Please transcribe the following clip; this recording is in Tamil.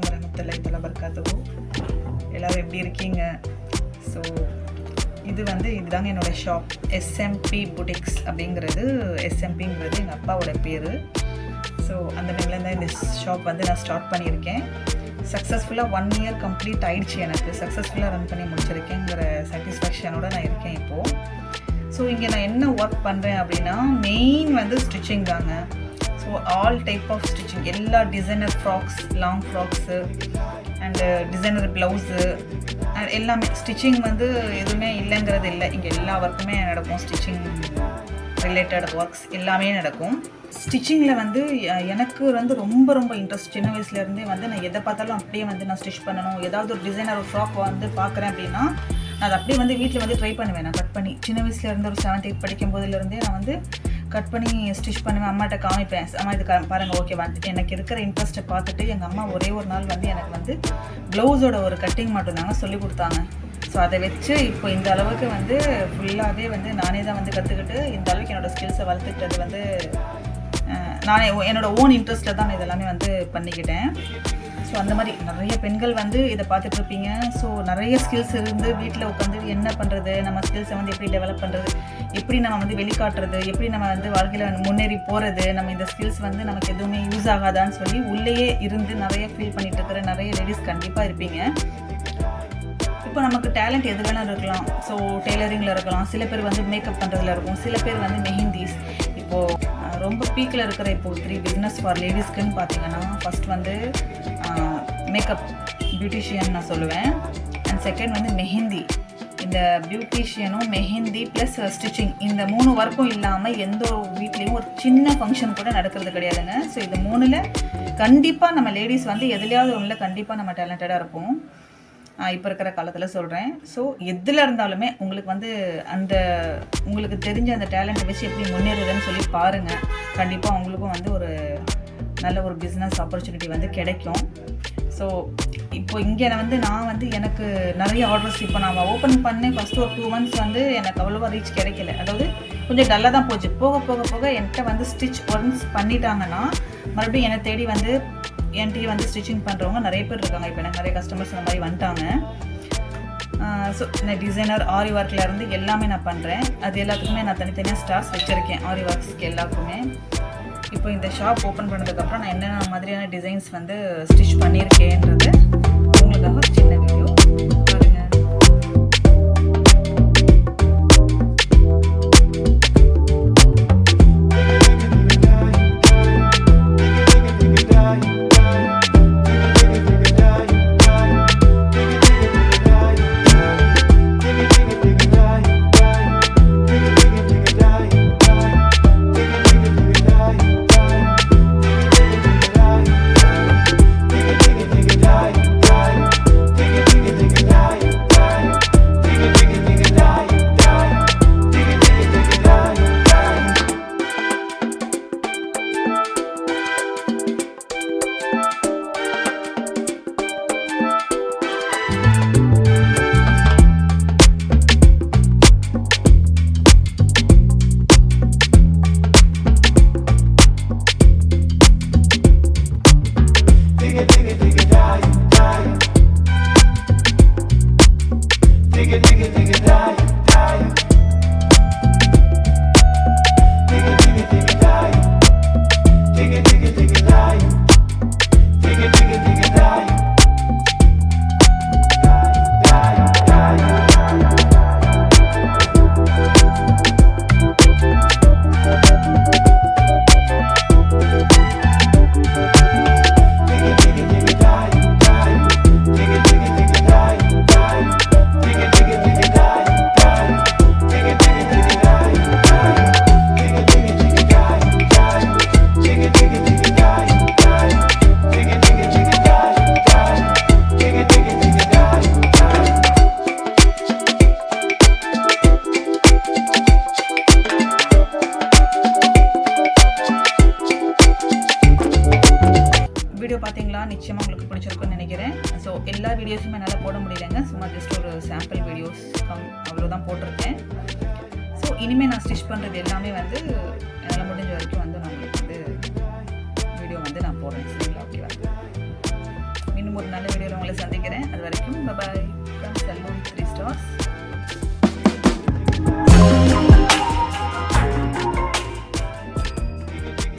வரமத்துல்லாஹி தஆலா பரகாத்துஹு. எல்லோரும் எப்படி இருக்கீங்க? ஸோ இதுதாங்க என்னோடய ஷாப் SMP புட்டிக்ஸ் அப்படிங்கிறது. SMPங்கிறது எங்கள் அப்பாவோட பேர். ஸோ அந்த நேமில் தான் இந்த ஷாப் நான் ஸ்டார்ட் பண்ணியிருக்கேன். சக்ஸஸ்ஃபுல்லாக 1 year கம்ப்ளீட் ஆகிடுச்சு. எனக்கு சக்ஸஸ்ஃபுல்லாக ரன் பண்ணி முடிச்சிருக்கேங்கிற சாட்டிஸ்ஃபேக்ஷனோடு நான் இருக்கேன் இப்போது. ஸோ இங்கே நான் என்ன ஒர்க் பண்ணுறேன் அப்படின்னா மெயின் ஸ்டிச்சிங் தாங்க. So all type of stitching, எல்லா designer frocks, long frocks and designer blouse எல்லாமே ஸ்டிச்சிங் எதுவுமே இல்லைங்கிறது இல்லை. இங்கே எல்லா ஒர்க்குமே நடக்கும். ஸ்டிச்சிங் ரிலேட்டட் ஒர்க்ஸ் எல்லாமே நடக்கும். ஸ்டிச்சிங்கில் எனக்கு ரொம்ப ரொம்ப இன்ட்ரெஸ்ட். சின்ன வயசுலேருந்தே நான் எதை பார்த்தாலும் அப்படியே நான் ஸ்டிச் பண்ணணும். ஏதாவது ஒரு டிசைனர் ஒரு ஃப்ராக் பார்க்குறேன் அப்படின்னா நான் அதை அப்படியே வீட்டில் ட்ரை பண்ணுவேன். நான் கட் பண்ணி சின்ன வயசுலேருந்து ஒரு 7th 8th படிக்கும் போதுலேருந்தே நான் கட் பண்ணி ஸ்டிச் பண்ணுவேன். அம்மாட்ட காமிப்பேன். அம்மா இது பாருங்கள், ஓகே எனக்கு இருக்கிற இன்ட்ரெஸ்ட்டை பார்த்துட்டு எங்கள் அம்மா ஒரே ஒரு நாள் எனக்கு ப்ளவுஸோட ஒரு கட்டிங் மட்டும்தாங்க சொல்லி கொடுத்தாங்க. ஸோ அதை வச்சு இப்போ இந்த அளவுக்கு ஃபுல்லாகவே நானே தான் கற்றுக்கிட்டு இந்த அளவுக்கு என்னோடய ஸ்கில்ஸை வளர்த்துக்கிட்டது நானே என்னோடய ஓன் இன்ட்ரெஸ்ட்டில் தான் இதெல்லாமே பண்ணிக்கிட்டேன். ஸோ அந்த மாதிரி நிறைய பெண்கள் இதை பார்த்துட்ருப்பீங்க. ஸோ நிறைய ஸ்கில்ஸ் இருந்து வீட்டில் உட்காந்து என்ன பண்ணுறது, நம்ம ஸ்கில்ஸை எப்படி டெவலப் பண்ணுறது, எப்படி நம்ம வெளிக்காட்டுறது, எப்படி நம்ம வாழ்க்கையில் முன்னேறி போகிறது, நம்ம இந்த ஸ்கில்ஸ் நமக்கு எதுவுமே யூஸ் ஆகாதான்னு சொல்லி உள்ளேயே இருந்து நிறைய ஃபீல் பண்ணிகிட்டு இருக்கிற நிறைய லேடிஸ் கண்டிப்பாக இருப்பீங்க. இப்போ நமக்கு டேலண்ட் எது வேணாலும் இருக்கலாம். ஸோ டெய்லரிங்கில் இருக்கலாம், சில பேர் மேக்கப் பண்ணுறதுல இருக்கும், சில பேர் மெஹந்திஸ். இப்போது ரொம்ப பீக்கில் இருக்கிற இப்போது 3 பிஸ்னஸ் ஃபார் லேடிஸ்க்குன்னு பார்த்தீங்கன்னா ஃபஸ்ட் மேக்கப் பியூட்டிஷியன் நான் சொல்லுவேன். And second mehndi. இந்த பியூட்டிஷியனும் மெஹந்தி ப்ளஸ் ஸ்டிச்சிங், இந்த 3 ஒர்க்கும் இல்லாமல் எந்த ஒரு வீட்லேயும் ஒரு சின்ன ஃபங்க்ஷன் கூட நடக்கிறது கிடையாதுங்க. ஸோ இந்த 3ல் கண்டிப்பாக நம்ம லேடிஸ் எதுலையாவது ஒன்றில் கண்டிப்பாக நம்ம டேலண்டடாக இருப்போம். இப்போ இருக்கிற காலத்தில் சொல்கிறேன். ஸோ எதில் இருந்தாலுமே உங்களுக்கு அந்த உங்களுக்கு தெரிஞ்ச அந்த டேலண்ட்டை வச்சு எப்படி முன்னேறுதுன்னு சொல்லி பாருங்கள். கண்டிப்பாக உங்களுக்கும் ஒரு நல்ல ஒரு பிஸ்னஸ் ஆப்பர்ச்சுனிட்டி கிடைக்கும். ஸோ இப்போ இங்கே நான் எனக்கு நிறைய ஆர்டர்ஸ் இப்போ நான் ஓப்பன் பண்ணேன். ஃபஸ்ட்டு ஒரு 2 months எனக்கு அவ்வளோவா ரீச் கிடைக்கல. அதாவது கொஞ்சம் டல்லாக தான் போச்சு. போக போக போக என்கிட்ட ஸ்டிச் ஒன்ஸ் பண்ணிட்டாங்கன்னா மறுபடியும் என்னை தேடி என்கிட்ட ஸ்டிச்சிங் பண்ணுறவங்க நிறைய பேர் இருக்காங்க. இப்போ எனக்கு நிறைய கஸ்டமர்ஸ் அந்த மாதிரி வந்துட்டாங்க. ஸோ நான் டிசைனர் ஆரி ஒர்க்லேருந்து எல்லாமே நான் பண்ணுறேன். அது எல்லாத்துக்குமே நான் தனித்தனியாக ஸ்டார்ஸ் வச்சுருக்கேன். ஆரி ஒர்க்ஸ்க்கு எல்லாருக்குமே. இப்போ இந்த ஷாப் ஓப்பன் பண்ணதுக்கப்புறம் நான் என்னென்ன மாதிரியான டிசைன்ஸ் ஸ்டிச் பண்ணியிருக்கேன்றது உங்களுக்காக ஒரு சின்ன வீடியோ பாருங்கள். வீடியோ பார்த்தீங்களா? நிச்சயமாக உங்களுக்கு பிடிச்சிருக்குன்னு நினைக்கிறேன். ஸோ எல்லா வீடியோஸுமே என்னால் போட முடியலைங்க. சும்மா ஜஸ்ட் ஒரு சாம்பிள் வீடியோஸ் அவ்வளோதான் போட்டிருக்கேன். ஸோ இனிமேல் நான் ஸ்டிச் பண்ணுறது எல்லாமே என்னால் முடிஞ்ச வரைக்கும் நான் உங்களுக்கு வீடியோ நான் போடுறேன். சரிங்களா? ஓகேவா? இன்னும் ஒரு நல்ல வீடியோவில் உங்களை சந்திக்கிறேன். அது வரைக்கும் பாய்.